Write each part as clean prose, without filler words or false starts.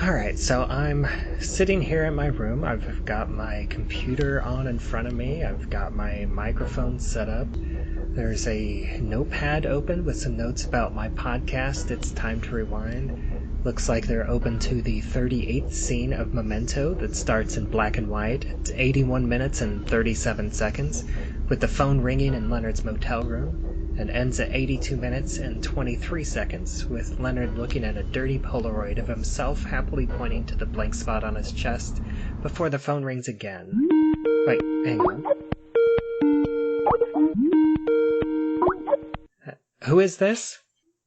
All right, so I'm sitting here in my room. I've got my computer on in front of me. I've got my microphone set up. There's a notepad open with some notes about my podcast, It's Time to Rewind. Looks like they're open to the 38th scene of Memento that starts in black and white. It's 81 minutes and 37 seconds, with the phone ringing in Leonard's motel room, and ends at 82 minutes and 23 seconds, with Leonard looking at a dirty Polaroid of himself happily pointing to the blank spot on his chest before the phone rings again. Wait, hang on. Who is this?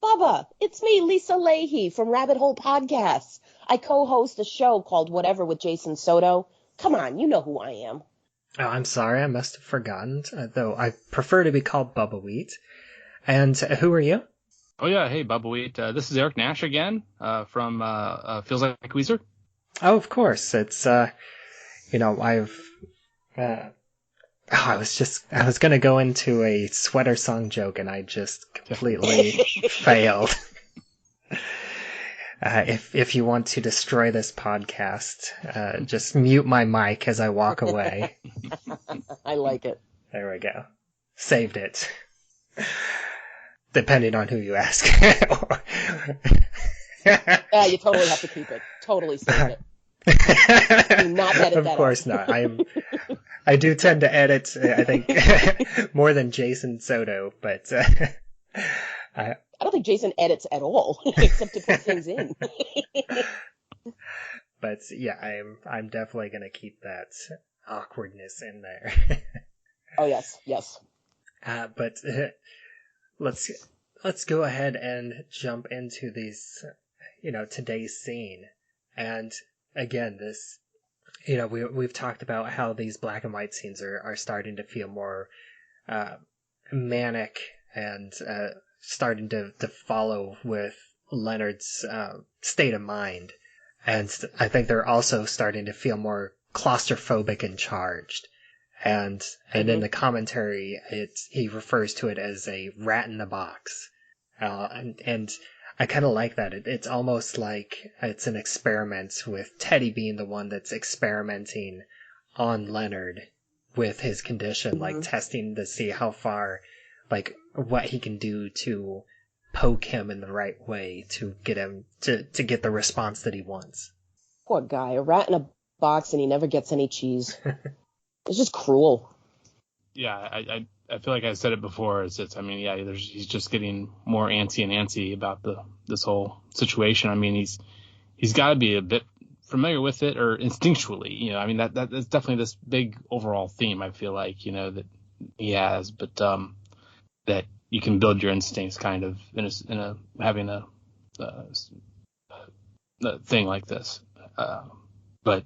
Bubba, it's me, Lisa Leaheey from Rabbit Hole Podcasts. I co-host a show called Whatever with Jason Soto. Come on, you know who I am. Oh, I'm sorry, I must have forgotten, though I prefer to be called Bubbawheat. And who are you? Oh, yeah. Hey, Bubbawheat. This is Eric Nash again from Feels Like Weezer. Oh, of course. It's, I was going to go into a sweater song joke and I just completely failed. If you want to destroy this podcast, just mute my mic as I walk away. I like it. There we go. Saved it. Depending on who you ask. Yeah, you totally have to keep it. Totally save it. Do not edit of that course out. not. I do tend to edit, I think, more than Jason Soto, but I don't think Jason edits at all, except to put things in. But yeah, I'm definitely gonna keep that awkwardness in there. Oh yes. But let's go ahead and jump into these, today's scene. And again, this, we've talked about how these black and white scenes are starting to feel more manic and starting to follow with Leonard's state of mind. And I think they're also starting to feel more claustrophobic and charged. And in the commentary, he refers to it as a rat in the box. And I kind of like that. It's almost like it's an experiment, with Teddy being the one that's experimenting on Leonard with his condition, like testing to see how far, like what he can do to poke him in the right way to get him to get the response that he wants. Poor guy, a rat in a box and he never gets any cheese. It's just cruel. Yeah, I feel like I said it before. He's just getting more antsy about this whole situation. I mean, he's got to be a bit familiar with it, or instinctually, that's definitely this big overall theme. I feel like, that he has, but that you can build your instincts kind of in having a thing like this. But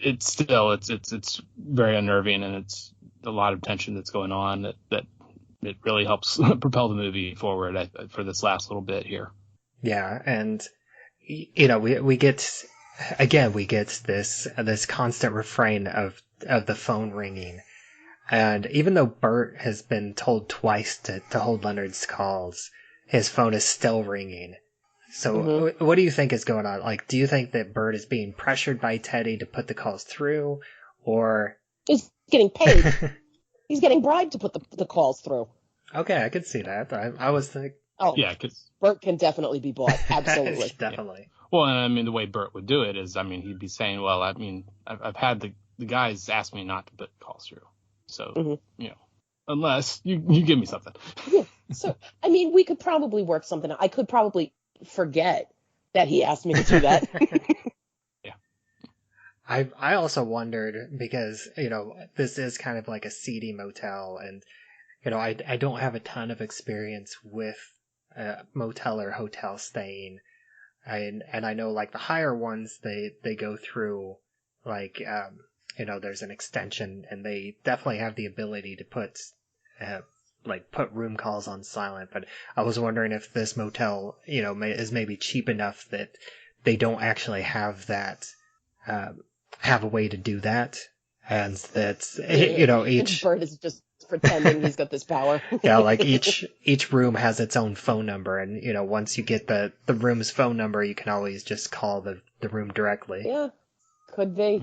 it's still it's very unnerving, and it's a lot of tension that's going on that it really helps propel the movie forward for this last little bit here. Yeah, and we get this constant refrain of the phone ringing, and even though Bert has been told twice to hold Leonard's calls, his phone is still ringing. So what do you think is going on? Like, do you think that Bert is being pressured by Teddy to put the calls through, or he's getting paid? He's getting bribed to put the calls through. Okay, I could see that. I was thinking. Oh, yeah, because Bert can definitely be bought. Absolutely, definitely. Yeah. Well, and I mean, the way Bert would do it is, he'd be saying, "Well, I've had the guys ask me not to put calls through, so unless you give me something." Yeah. So, we could probably work something out. I could probably forget that he asked me to do that. Yeah. I also wondered, because, this is kind of like a seedy motel, and, I don't have a ton of experience with motel or hotel staying. And I know, like, the higher ones, they go through, like, there's an extension, and they definitely have the ability to put room calls on silent. But I was wondering if this motel, is maybe cheap enough that they don't actually have that, have a way to do that, and that, each Bert is just pretending he's got this power. Yeah, like each room has its own phone number, and once you get the room's phone number, you can always just call the room directly. Yeah, could be.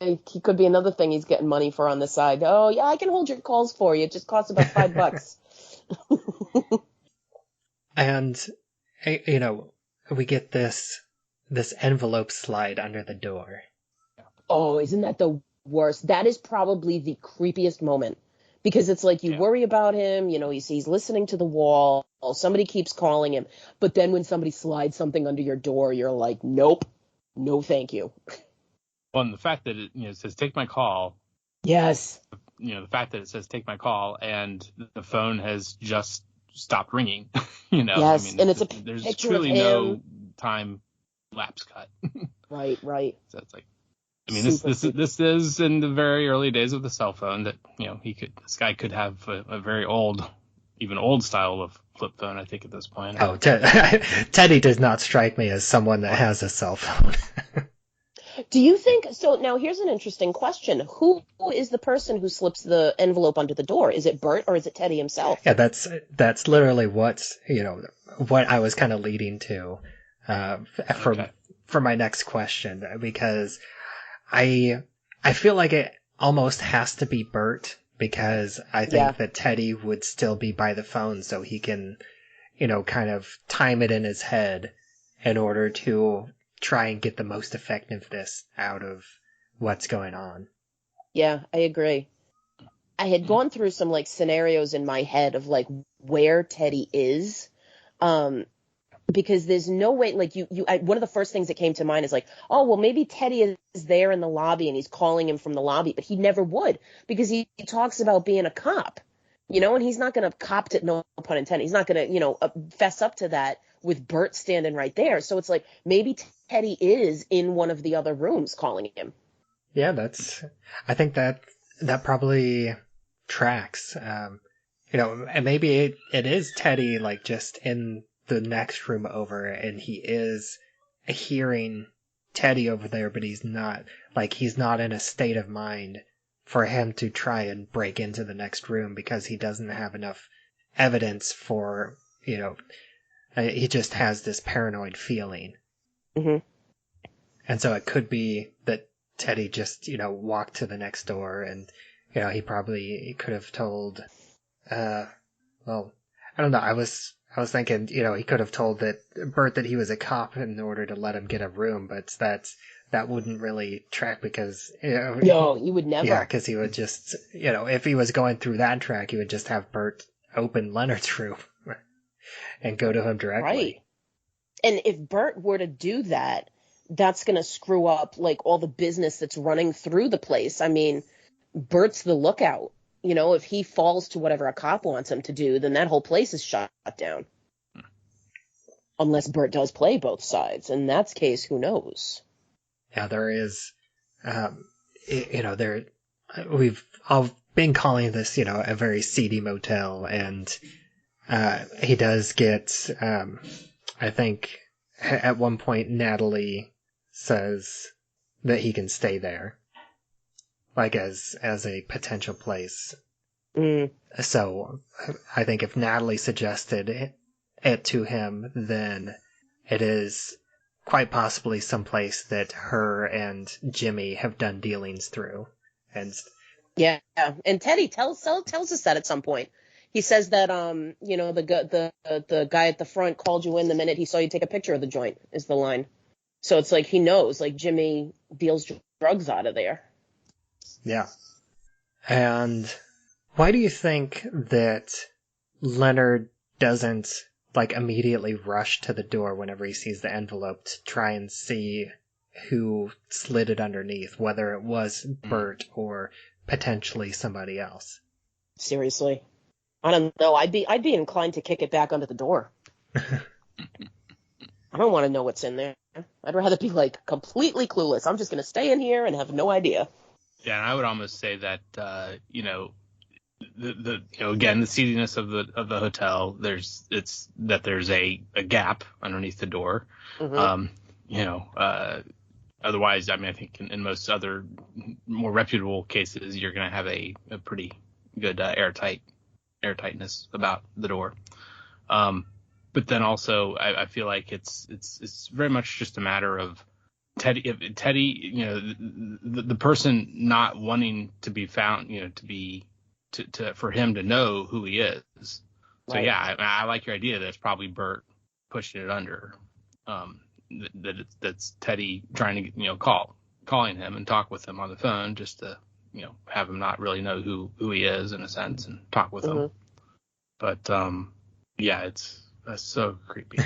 He could be another thing he's getting money for on the side. Oh yeah, I can hold your calls for you. It just costs about $5. And we get this envelope slide under the door. Oh, isn't that the worst? That is probably the creepiest moment. Because it's like you worry about him, he's listening to the wall, somebody keeps calling him, but then when somebody slides something under your door, you're like, nope, no thank you. Well, and the fact that it says take my call. Yes. The fact that it says take my call and the phone has just stopped ringing. Yes, and it's there's picture truly of him. no time lapse cut. Right. So it's like, this is in the very early days of the cell phone that this guy could have a very old style of flip phone. I think at this point. Oh, Teddy does not strike me as someone that has a cell phone. Do you think so? Now here's an interesting question: who is the person who slips the envelope under the door? Is it Bert or is it Teddy himself? Yeah, that's literally what I was kind of leading to for my next question, because I feel like it almost has to be Bert, because I think that Teddy would still be by the phone, so he can, kind of time it in his head in order to try and get the most effectiveness out of what's going on. Yeah, I agree. I had gone through some scenarios in my head of where Teddy is. Because there's no way, one of the first things that came to mind is oh, well, maybe Teddy is there in the lobby and he's calling him from the lobby, but he never would, because he talks about being a cop, and he's not going to cop to, no pun intended, he's not going to, fess up to that with Bert standing right there. So it's maybe Teddy is in one of the other rooms calling him. Yeah, I think that probably tracks. And maybe it is Teddy, just in the next room over, and he is hearing Teddy over there, but he's not in a state of mind for him to try and break into the next room, because he doesn't have enough evidence for, he just has this paranoid feeling. Mm-hmm. And so it could be that Teddy just, walked to the next door, and, he could have told, well, I don't know, I was thinking, he could have told Bert that he was a cop in order to let him get a room, but that wouldn't really track, because no, he would never. Yeah, because he would just, if he was going through that track, he would just have Bert open Leonard's room and go to him directly. Right. And if Bert were to do that, that's going to screw up all the business that's running through the place. I mean, Bert's the lookout. If he falls to whatever a cop wants him to do, then that whole place is shut down. Unless Bert does play both sides. In that case, who knows? Yeah, there is, we've all been calling this, a very seedy motel, and he does get, I think at one point Natalie says that he can stay there, as a potential place. Mm. So I think if Natalie suggested it to him, then it is quite possibly someplace that her and Jimmy have done dealings through. And yeah, and Teddy tells us that at some point. He says that the guy at the front called you in the minute he saw you take a picture of the joint, is the line. So it's he knows Jimmy deals drugs out of there. Yeah. And why do you think that Leonard doesn't immediately rush to the door whenever he sees the envelope to try and see who slid it underneath, whether it was Bert or potentially somebody else? Seriously, I don't know. I'd be inclined to kick it back under the door. I don't want to know what's in there. I'd rather be completely clueless. I'm just going to stay in here and have no idea. Yeah, and I would almost say that again, the seediness of the hotel. There's a gap underneath the door. Mm-hmm. Otherwise, I mean, I think in most other more reputable cases, you're going to have a pretty airtightness about the door. But then also I feel like it's very much just a matter of Teddy, the person not wanting to be found, for him to know who he is. So Right. yeah, I like your idea that it's probably Bert pushing it under. That's Teddy trying to, calling him and talk with him on the phone just to, have him not really know who he is in a sense and talk with him. But yeah, that's so creepy.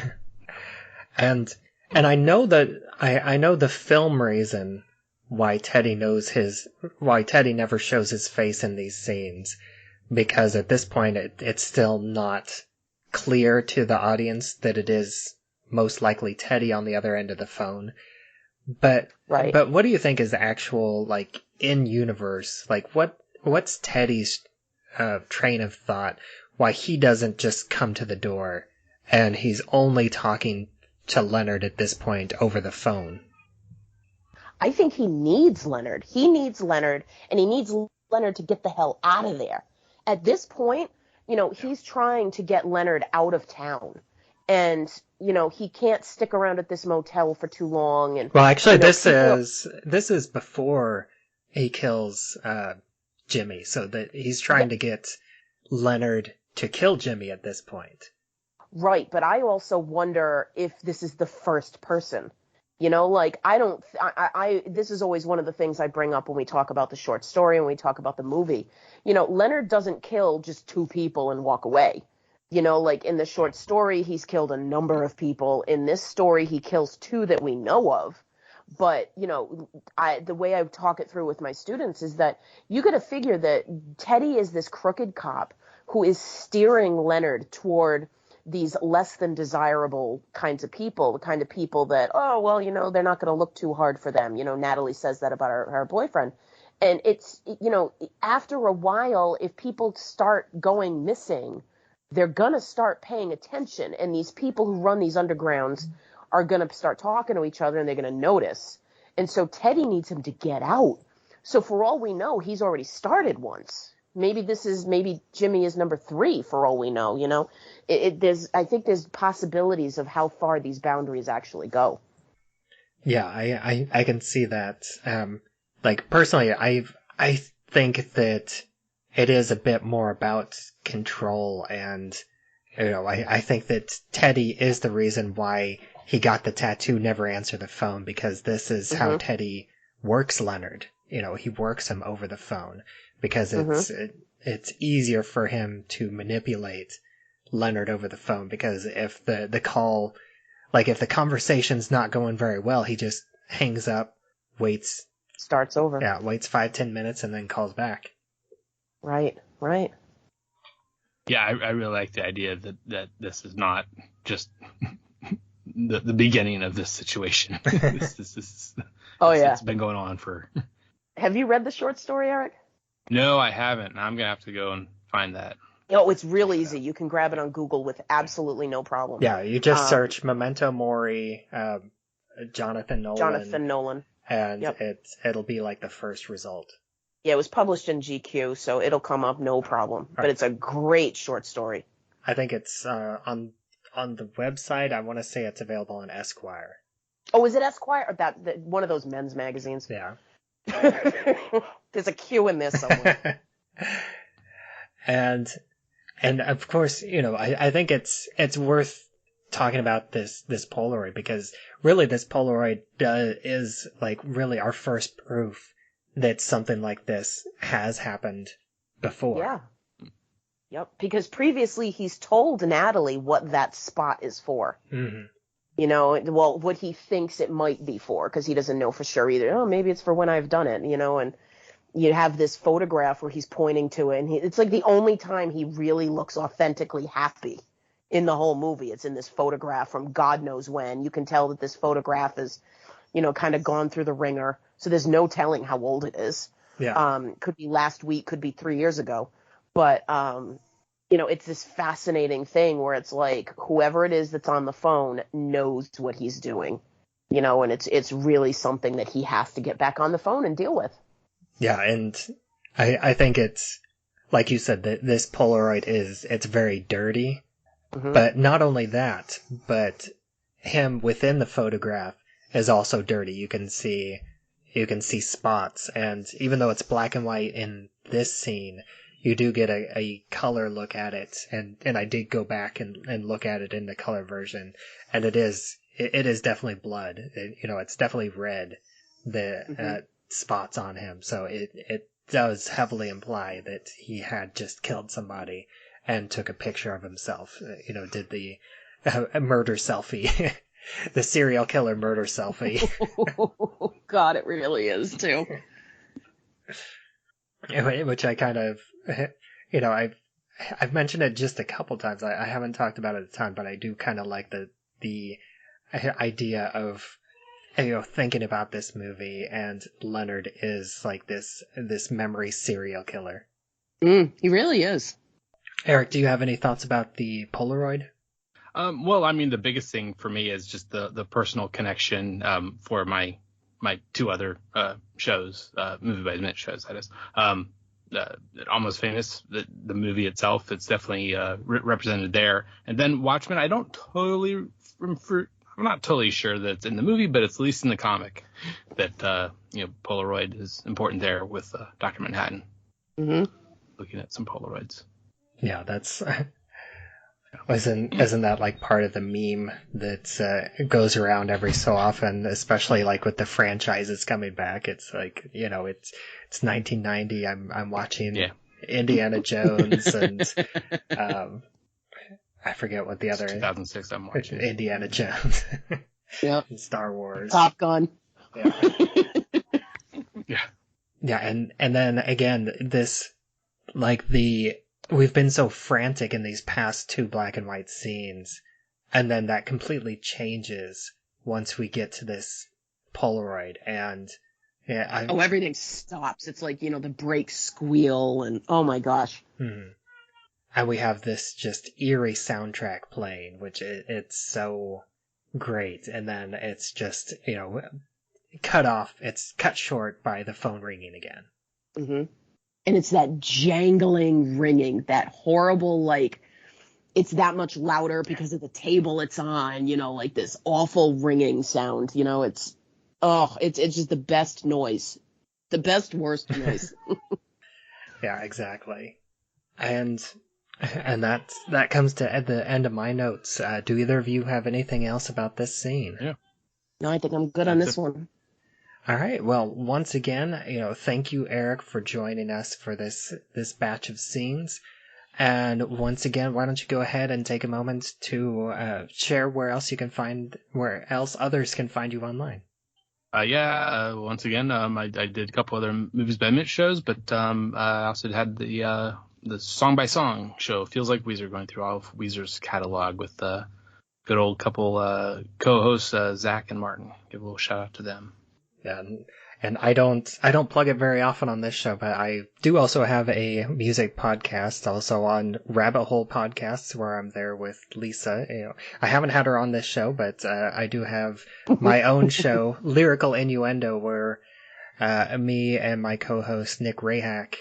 And I know that I know the film reason why Teddy never shows his face in these scenes, because at this point it's still not clear to the audience that it is most likely Teddy on the other end of the phone. But Right. But what do you think is the actual, like, in universe? Like, what's Teddy's train of thought? Why he doesn't just come to the door and he's only talking to Leonard at this point over the phone? I think he needs Leonard. He needs Leonard, and he needs Leonard to get the hell out of there. At this point, he's trying to get Leonard out of town. And, he can't stick around at this motel for too long. And well, actually, this is before he kills Jimmy, so that he's trying to get Leonard to kill Jimmy at this point. Right, but I also wonder if this is the first person. This is always one of the things I bring up when we talk about the short story and we talk about the movie. Leonard doesn't kill just two people and walk away. In the short story, he's killed a number of people. In this story, he kills two that we know of. But, the way I talk it through with my students is that you got to figure that Teddy is this crooked cop who is steering Leonard toward these less than desirable kinds of people, the kind of people that, they're not going to look too hard for them. Natalie says that about her boyfriend. And it's, after a while, if people start going missing, they're going to start paying attention. And these people who run these undergrounds are going to start talking to each other, and they're going to notice. And so Teddy needs him to get out. So for all we know, he's already started once. Maybe Jimmy is number 3 for all we know, I think there's possibilities of how far these boundaries actually go. Yeah, I can see that. Personally, I think that it is a bit more about control, and, I think that Teddy is the reason why he got the tattoo, never answer the phone, because this is how Teddy works Leonard. He works him over the phone because it's easier for him to manipulate Leonard over the phone, because if the call, if the conversation's not going very well, he just hangs up, starts over. Yeah, waits 5-10 minutes and then calls back. Right. Yeah, I really like the idea that this is not just the beginning of this situation. It's been going on for... Have you read the short story, Eric? No, I haven't. I'm going to have to go and find that. It's real easy. You can grab it on Google with absolutely no problem. Yeah, you just search Memento Mori, Jonathan Nolan. And it'll be like the first result. Yeah, it was published in GQ, so it'll come up no problem. But it's a great short story. I think it's on the website. I want to say it's available on Esquire. Oh, is it Esquire? Or that one of those men's magazines? Yeah. There's a Q in there somewhere. And of course, I think it's worth talking about this Polaroid, because really this Polaroid is really our first proof that something like this has happened before. Yeah. Yep. Because previously he's told Natalie what that spot is for. Mm-hmm. What he thinks it might be for, because he doesn't know for sure either. Oh, maybe it's for when I've done it, and you have this photograph where he's pointing to it, and it's like the only time he really looks authentically happy in the whole movie. It's in this photograph from God knows when. You can tell that this photograph is, kind of gone through the ringer. So there's no telling how old it is. Yeah. Could be last week, could be 3 years ago. But, it's this fascinating thing where it's like whoever it is that's on the phone knows what he's doing, and it's really something that he has to get back on the phone and deal with. Yeah. And I think it's like you said, this Polaroid it's very dirty. Mhm. But not only that, but him within the photograph is also dirty. You can see spots, and even though it's black and white in this scene, you do get a color look at it, and I did go back and look at it in the color version, and it is definitely blood. It's definitely red, the spots on him, so it does heavily imply that he had just killed somebody and took a picture of himself. Did the murder selfie, the serial killer murder selfie. God, it really is too. Which I kind of, I've mentioned it just a couple times. I haven't talked about it a ton, but I do kind of like the idea of, thinking about this movie, and Leonard is like this memory serial killer. He really is. Eric, do you have any thoughts about the Polaroid? Well, I mean, the biggest thing for me is just the personal connection for my two other shows, movie by minute shows, that is. Almost Famous, the movie itself, it's definitely represented there. And then Watchmen, I'm not totally sure that it's in the movie, but it's at least in the comic that Polaroid is important there with Dr. Manhattan. Mm-hmm. Looking at some Polaroids. Yeah, that's isn't that like part of the meme that goes around every so often, especially like with the franchises coming back? It's like, it's 1990. I'm watching Indiana Jones and I forget what the other 2006 I'm watching Indiana Jones. Yep. And Star Wars. Top Gun. Yeah. Yeah. Yeah, and then again, this, like, we've been so frantic in these past two black and white scenes, and then that completely changes once we get to this Polaroid, and everything stops. It's like, the brakes squeal, and oh my gosh. And we have this just eerie soundtrack playing, which it's so great, and then it's just, it's cut short by the phone ringing again. Mm-hmm. And it's that jangling ringing, that horrible, like, it's that much louder because of the table it's on, like this awful ringing sound. It's just the best noise. The best, worst noise. Yeah, exactly. And that comes to at the end of my notes. Do either of you have anything else about this scene? Yeah. No, I think I'm good on this one. All right. Well, once again, thank you, Eric, for joining us for this batch of scenes. And once again, why don't you go ahead and take a moment to share where else others can find you online? Once again, I did a couple other movies by minute shows, but I also had the song by song show, Feels Like Weezer, going through all of Weezer's catalog with good old couple co-hosts, Zach and Martin. Give a little shout out to them. Yeah, and I don't plug it very often on this show, but I do also have a music podcast, also on Rabbit Hole Podcasts, where I'm there with Lisa. I haven't had her on this show, but I do have my own show, Lyrical Innuendo, where me and my co-host Nick Rayhack,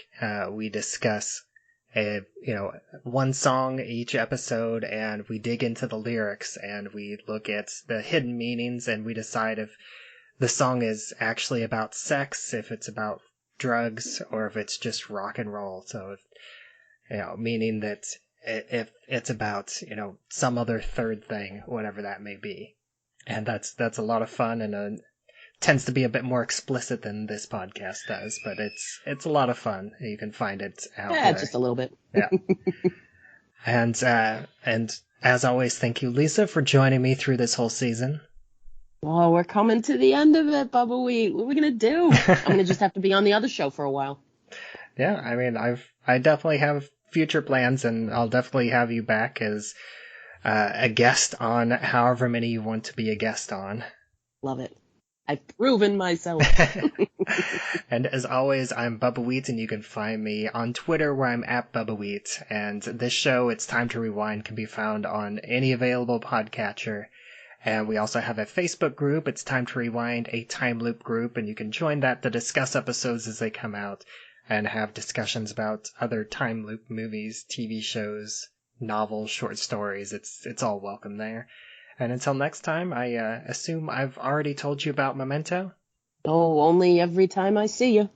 we discuss one song each episode, and we dig into the lyrics, and we look at the hidden meanings, and we decide if the song is actually about sex, if it's about drugs, or if it's just rock and roll. So, meaning that if it's about, some other third thing, whatever that may be. And that's a lot of fun, and tends to be a bit more explicit than this podcast does, but it's a lot of fun. You can find it out there. Just a little bit. Yeah. And as always, thank you, Lisa, for joining me through this whole season. Oh, we're coming to the end of it, Bubbawheat. What are we going to do? I'm going to just have to be on the other show for a while. Yeah, I mean, I definitely have future plans, and I'll definitely have you back as a guest on however many you want to be a guest on. Love it. I've proven myself. And as always, I'm Bubbawheat, and you can find me on Twitter, where I'm at Bubbawheat. And this show, It's Time to Rewind, can be found on any available podcatcher. And we also have a Facebook group, It's Time to Rewind, a time loop group, and you can join that to discuss episodes as they come out. and have discussions about other time loop movies, TV shows, novels, short stories. It's all welcome there. And until next time, I assume I've already told you about Memento? Oh, only every time I see you.